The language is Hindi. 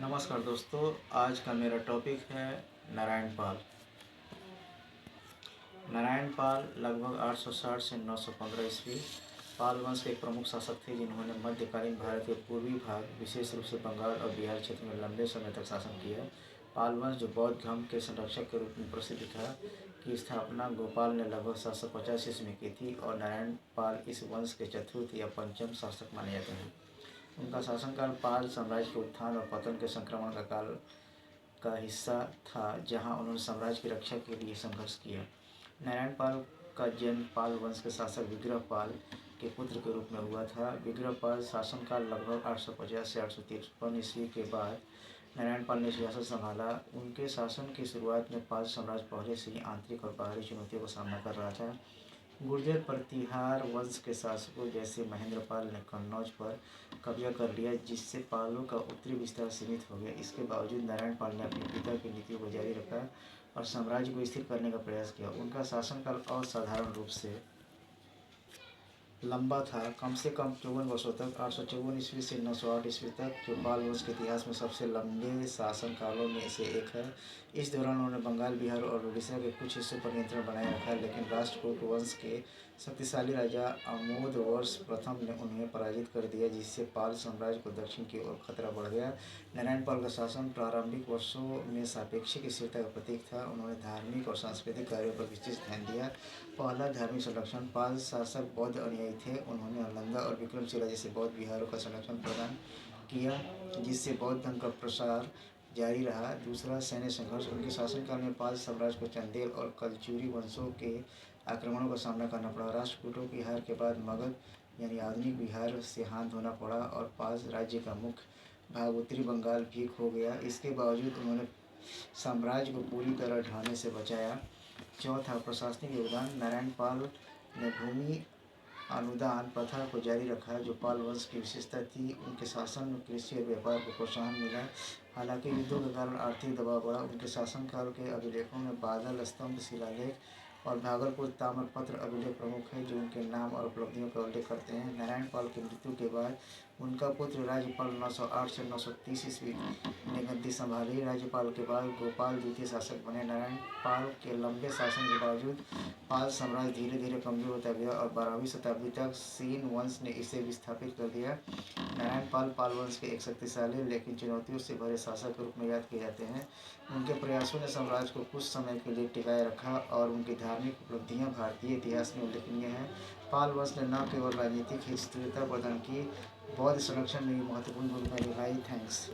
नमस्कार दोस्तों, आज का मेरा टॉपिक है नारायण पाल। नारायण पाल लगभग 860 से 915 ईस्वी पाल वंश के एक प्रमुख शासक थे, जिन्होंने मध्यकालीन भारत के पूर्वी भाग, विशेष रूप से बंगाल और बिहार क्षेत्र में लंबे समय तक शासन किया। पाल वंश, जो बौद्ध धर्म के संरक्षक के रूप में प्रसिद्ध था, की स्थापना गोपाल ने लगभग 750 ईस्वी में की थी और नारायण पाल इस वंश के चतुर्थ या पंचम शासक माने जाते हैं। उनका शासनकाल पाल साम्राज्य के उत्थान और पतन के संक्रमण का काल का हिस्सा था, जहां उन्होंने साम्राज्य की रक्षा के लिए संघर्ष किया। नारायण पाल का जन्म पाल वंश के शासक विग्रह पाल के पुत्र के रूप में हुआ था। विग्रह पाल शासनकाल लगभग 850 से 853 ईस्वी के बाद नारायण पाल ने सियासत संभाला। उनके शासन की शुरुआत में पाल साम्राज्य पहले से ही आंतरिक और बाहरी चुनौतियों का सामना कर रहा था। गुर्जर प्रतिहार वंश के शासकों जैसे महेंद्रपाल ने कन्नौज पर कब्जा कर लिया, जिससे पालों का उत्तरी विस्तार सीमित हो गया। इसके बावजूद नारायण पाल ने अपने पिता की नीतियों को जारी रखा और साम्राज्य को स्थिर करने का प्रयास किया। उनका शासनकाल असाधारण रूप से लंबा था, कम से कम 54 वर्षों तक, 854 ईस्वी से 908 ईस्वी तक, जो पाल वंश के इतिहास में सबसे लंबे शासनकालों में से एक है। इस दौरान उन्होंने बंगाल, बिहार और उड़ीसा के कुछ हिस्सों पर नियंत्रण बनाए रखा, लेकिन राष्ट्रकूट वंश के शक्तिशाली राजा अमोधवर्ष प्रथम ने उन्हें पराजित कर दिया, जिससे पाल साम्राज्य को दक्षिण की ओर खतरा बढ़ गया। नारायण पाल का शासन प्रारंभिक वर्षों में सापेक्षिक स्थिरता का प्रतीक था। उन्होंने धार्मिक और सांस्कृतिक कार्यों पर विशेष ध्यान दिया। पहला धार्मिक संरक्षण, पाल शासक बौद्ध अनुयायी थे। उन्होंने नालंदा और विक्रमशिला जैसे बौद्ध विहारों का संरक्षण प्रदान किया, जिससे बौद्ध धर्म का प्रसार जारी रहा। दूसरा, सैन्य संघर्ष, उनके शासनकाल में पाल साम्राज्य को चंदेल और कलचुरी वंशों के आक्रमणों का सामना करना पड़ा। राष्ट्रकूटों की हार के बाद मगध यानी आधुनिक बिहार से हाथ धोना पड़ा और पाल राज्य का मुख्य भाग उत्तरी बंगाल भी खो गया। इसके बावजूद उन्होंने साम्राज्य को पूरी तरह ढहने से बचाया। चौथा, प्रशासनिक योगदान, नारायण पाल ने भूमि अनुदान प्रथा को जारी रखा, जो पाल वंश की विशेषता थी। उनके शासन में कृषि और व्यापार को प्रोत्साहन मिला। हालांकि युद्धों के कारण आर्थिक दबाव बढ़ा। उनके शासनकाल के अभिलेखों में बादल स्तंभ शिलालेख और भागलपुर ताम्रपत्र अभिलेख प्रमुख हैं, जो उनके नाम और उपलब्धियों का उल्लेख करते हैं। नारायण पाल की मृत्यु के बाद उनका पुत्र राज्यपाल 908 से 930 ईस्वी ने गद्दी संभाली। राज्यपाल के बाद गोपाल द्वितीय शासक बने। नारायण पाल के लंबे शासन के बावजूद पाल साम्राज्य धीरे धीरे कमजोर होता गया और 12वीं शताब्दी तक सेन वंश ने इसे विस्थापित कर दिया। नारायण पाल पाल वंश के एक शक्तिशाली लेकिन चुनौतियों से भरे शासक के रूप में याद किए जाते हैं। उनके प्रयासों ने साम्राज्य को कुछ समय के लिए टिकाए रखा और उनकी धार्मिक उपलब्धियां भारतीय इतिहास में उल्लेखनीय हैं। पाल वंश ने न केवल राजनीतिक स्थिरता प्रदान की, बौद्ध संरक्षण में भी महत्वपूर्ण भूमिका निभाई। थैंक्स।